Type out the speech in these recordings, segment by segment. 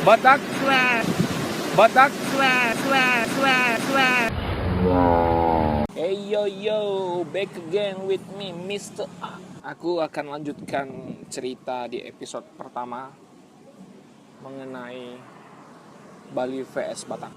Batak swear. Batak swear, swear, swear, swear. Hey yo, back again with me, Mr. A. Aku akan lanjutkan cerita di episode pertama mengenai Bali vs Batak.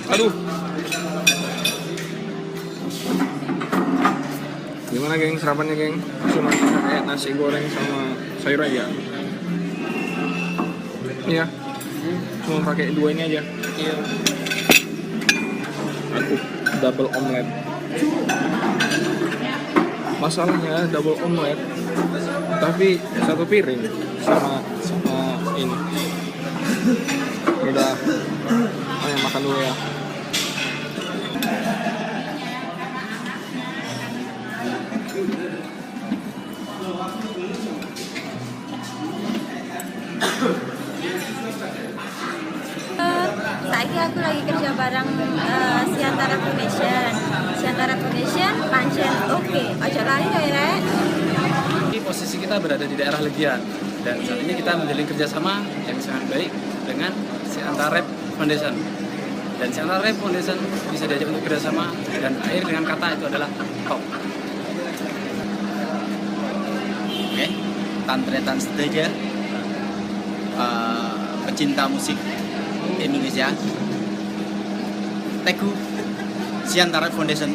Aduh, gimana geng sarapannya geng? Cuma kayak nasi goreng sama sayur aja. Iya, cuma pakai dua ini aja. Iya. Aku double omelet. Masalahnya double omelet, tapi satu piring sama ini. Udah, ayo makan dulu ya. Saiki aku lagi kerja bareng Siantara Foundation pancen oke. Ojo lali ya Rek. Posisi kita berada di daerah Legian dan saat ini kita menjalin kerjasama yang sangat baik dengan Siantara Foundation. Dan Siantara Foundation bisa diajak untuk kerjasama dan akhir dengan kata itu adalah top. Oke, tantretan saja pecinta musik Indonesia. Teguh Siantara Foundation.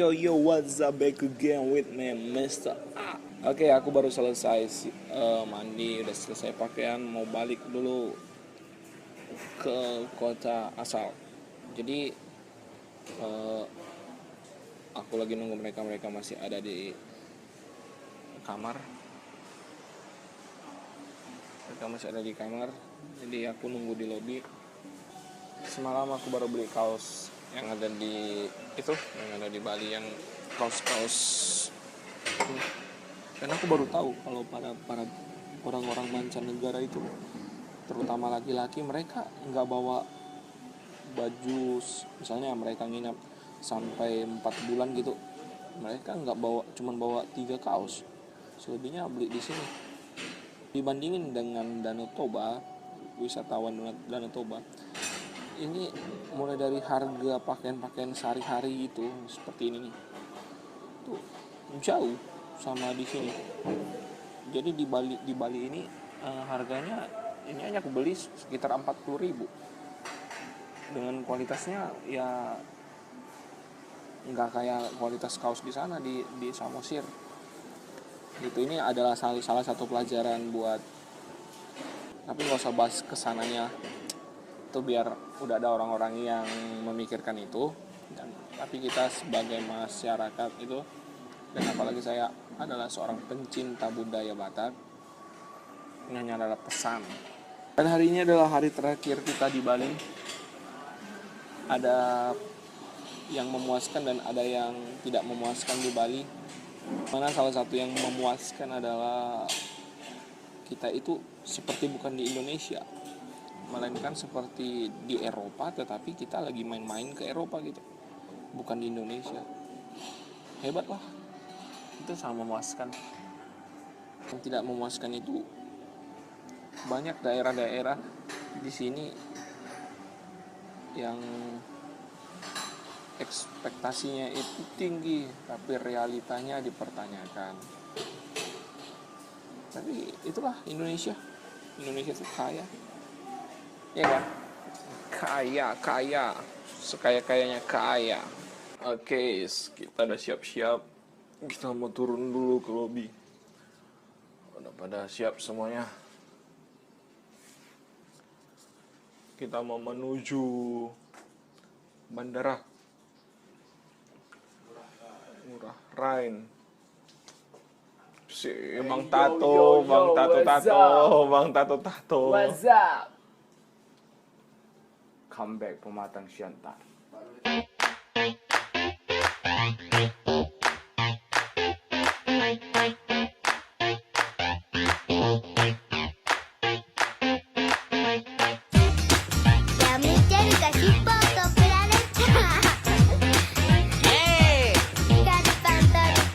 Yo, what's up, back again with me, Mr. A. Oke, aku baru selesai mandi, udah selesai pakaian, mau balik dulu ke kota asal. Jadi aku lagi nunggu mereka masih ada di kamar. Mereka masih ada di kamar, jadi aku nunggu di lobi. Semalam aku baru beli kaos yang ada di Bali, yang kaos dan aku baru tahu kalau para orang-orang mancanegara itu, terutama laki-laki, mereka nggak bawa baju. Misalnya mereka nginap sampai 4 bulan gitu, mereka nggak bawa, cuman bawa 3 kaos, selebihnya beli di sini. Dibandingin dengan Danau Toba, wisatawan Danau Toba, ini mulai dari harga pakaian sehari-hari itu seperti ini nih, tuh jauh sama di sini. Jadi di Bali ini harganya ini aja aku beli sekitar 40.000. Dengan kualitasnya ya nggak kayak kualitas kaos di sana di Samosir. Gitu, ini adalah salah satu pelajaran buat, tapi nggak usah bahas kesananya. Itu biar udah ada orang-orang yang memikirkan itu, dan tapi kita sebagai masyarakat itu, dan apalagi saya adalah seorang pencinta budaya Batak, ini hanya adalah pesan. Dan hari ini adalah hari terakhir kita di Bali. Ada yang memuaskan dan ada yang tidak memuaskan di Bali. Mana salah satu yang memuaskan adalah kita itu seperti bukan di Indonesia. melainkan seperti di Eropa, tetapi kita lagi main-main ke Eropa gitu, bukan di Indonesia. Hebat lah, itu sangat memuaskan. Yang tidak memuaskan itu banyak daerah-daerah di sini yang ekspektasinya itu tinggi tapi realitanya dipertanyakan. Tapi itulah Indonesia itu kaya, ya kan? Kaya sekaya-kayanya kaya. Oke, kita udah siap-siap, kita mau turun dulu ke lobi. Udah pada siap semuanya. Kita mau menuju bandara Ngurah Rai. Si Bang Tato, Bang Tato. What's up? Comeback pematang siantar. Kami cari kasih foto planeta. Kami pantau deh.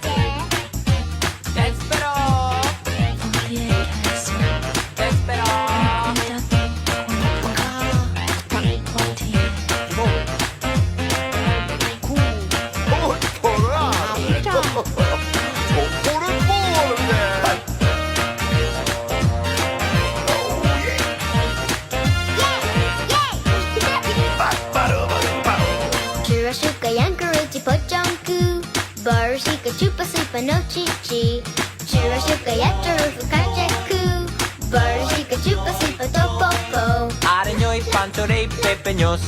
Churra suka yang keruci pocongku, baru suka cupa supa no cici. Churra suka yang terus kacaku, baru suka cupa supa topopo. Areñoy, panchorey, pepeños,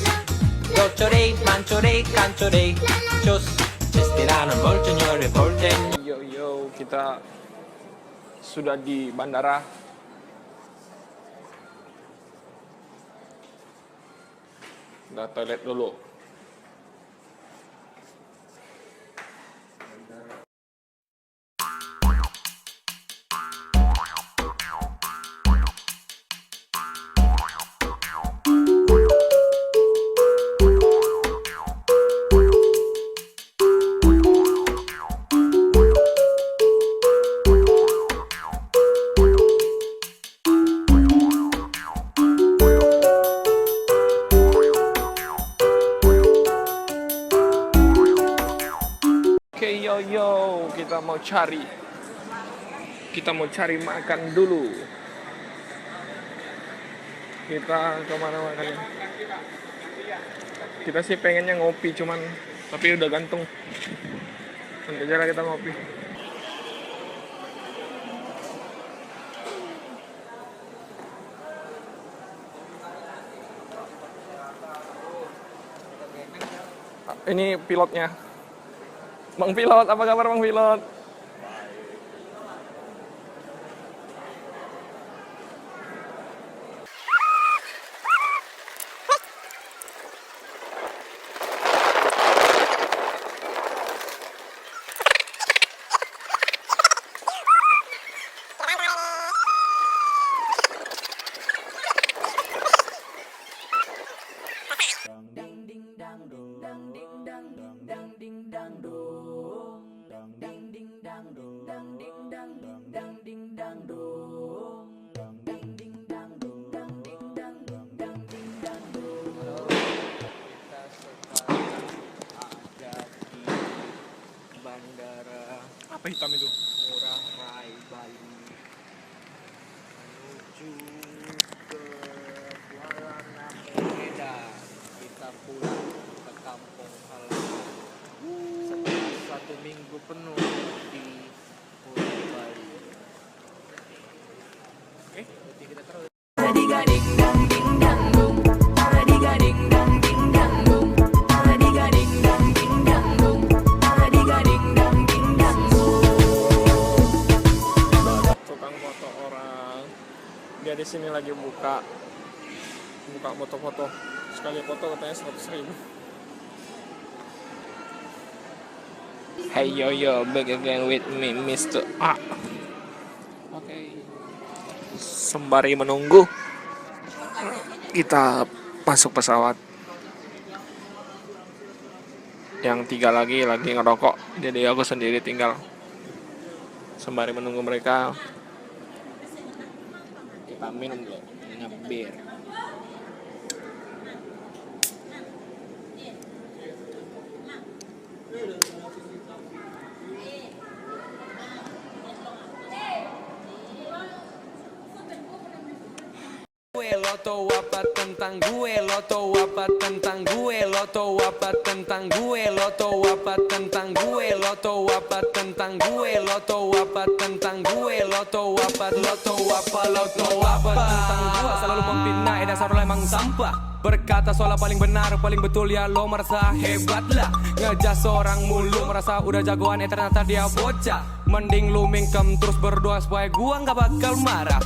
docchorey, manchorey, canchorey, chos, cestirano, bolcheñore, bolcheño. Yo, kita sudah di bandara. Udah toilet dulu. Oke, yo, kita mau cari makan dulu. Kita kemana makannya? Kita sih pengennya ngopi, cuman tapi udah gantung. Nanti aja kita ngopi. Ini pilotnya. Bang Pilot, apa kabar Bang Pilot? Apa hitam itu? Ngurah Rai, Bali. Menuju ke Kuala Nampeda. Kita pulang ke kampung halaman. Setelah 1 minggu penuh di Pulau Bali. Oke. Jadi kita terus. Tukang foto orang. Dia di sini lagi buka foto-foto. Sekali foto katanya 100.000. Hey yo, back again with me, Mr. A. Oke. Sembari menunggu kita masuk pesawat. Yang 3 lagi ngerokok, jadi aku sendiri tinggal. Sembari menunggu mereka, kita minum dulu, bir. Gue lo tau apa tentang gue, lo tau apa tentang gue, lo tau apa tentang gue, lo tau apa tentang gue, lo tau apa tentang gue, lo tau apa tentang gue, lo tau apa tentang gue. Selalu memfitnah dasar lo emang sampah. Berkata soal paling benar, paling betul ya lo merasa hebat lah. Ngejas orang mulu merasa udah jagoan, ternyata dia bocah. Mending lu mingkem terus berdoa supaya gua nggak bakal marah.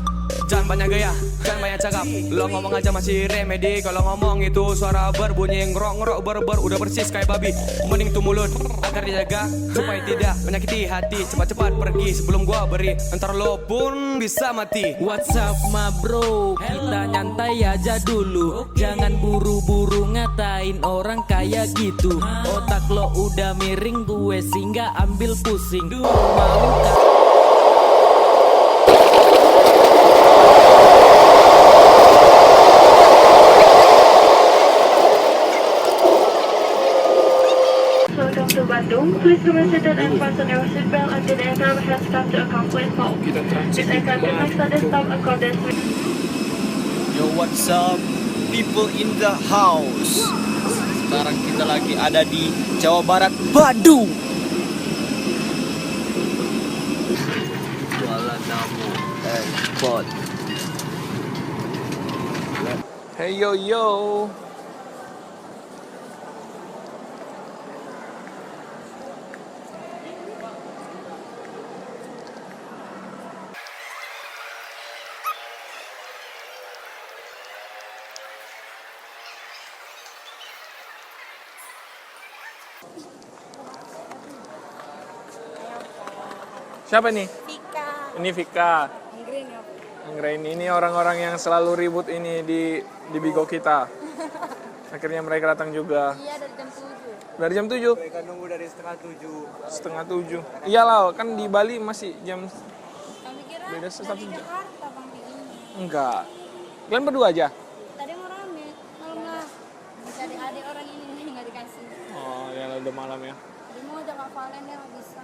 Jangan banyak gaya, jangan banyak cakap. Lo ngomong aja masih remedi. Kalau ngomong itu suara berbunyi ngerok-ngerok berber udah persis kayak babi. Mending tuh mulut agar dijaga supaya tidak menyakiti hati. Cepat-cepat pergi sebelum gua beri, entar lo pun bisa mati. What's up ma bro, kita nyantai aja dulu. Jangan buru-buru ngatain orang kayak gitu. Otak lo udah miring, gue sih nggak ambil pusing. Mau Welcome to Bandung. Please remain seated and fasten your seatbelt until the aircraft has come to a complete halt. This aircraft is next at the stop accordance with... Yo, what's up, people in the house. Sekarang kita lagi ada di Jawa Barat, Bandung. Jualan namu airport. Hey yo yo. Siapa nih? Vika. Ini Vika. Inggris ya. Anggrain ini orang-orang yang selalu ribut ini di Bigo kita. Akhirnya mereka datang juga. Iya dari jam 7. Dari jam 7? Mereka nunggu dari setengah 7. Setengah 7. Iyalah, kan di Bali masih jam Kami kira beda satu dari jam. Jakarta bang begini. Enggak. Kalian berdua aja? Tadi mau rame, malam lah. Bisa adik orang ini nggak dikasih. Oh, ya udah malam ya. Jadi mau ajak Kak Valen ya nggak bisa.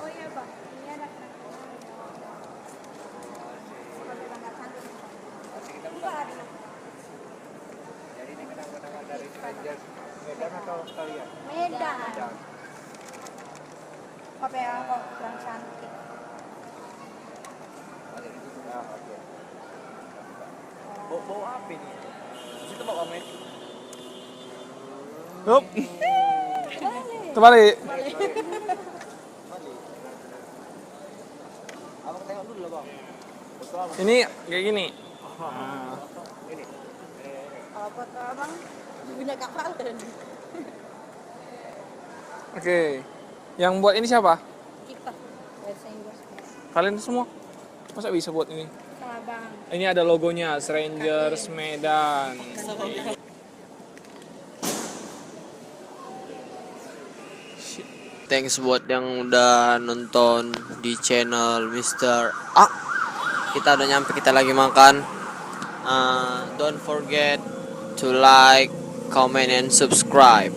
Oh iya bang, ini ada Jadi ini kenang-kenangan dari Rangers Medan atau kalian? Medan. Apa ya kok kurang cantik. Ya, oke. Bau apa ini? Di situ bawa Med. Hup. Terbalik. Abang tengok dulu lah bang. Betul abang. Ini kayak gini. Nah, Ini. Apa tuh abang? Punya Kak Valen. oke. Yang buat ini siapa? Kita bahasa Inggris. Kalian semua? Masa bisa buat ini? Sama bang. Ini ada logonya Rangers Medan. Thanks buat yang udah nonton di channel Mr. A. Kita udah nyampe, kita lagi makan. Don't forget to like, comment, and subscribe.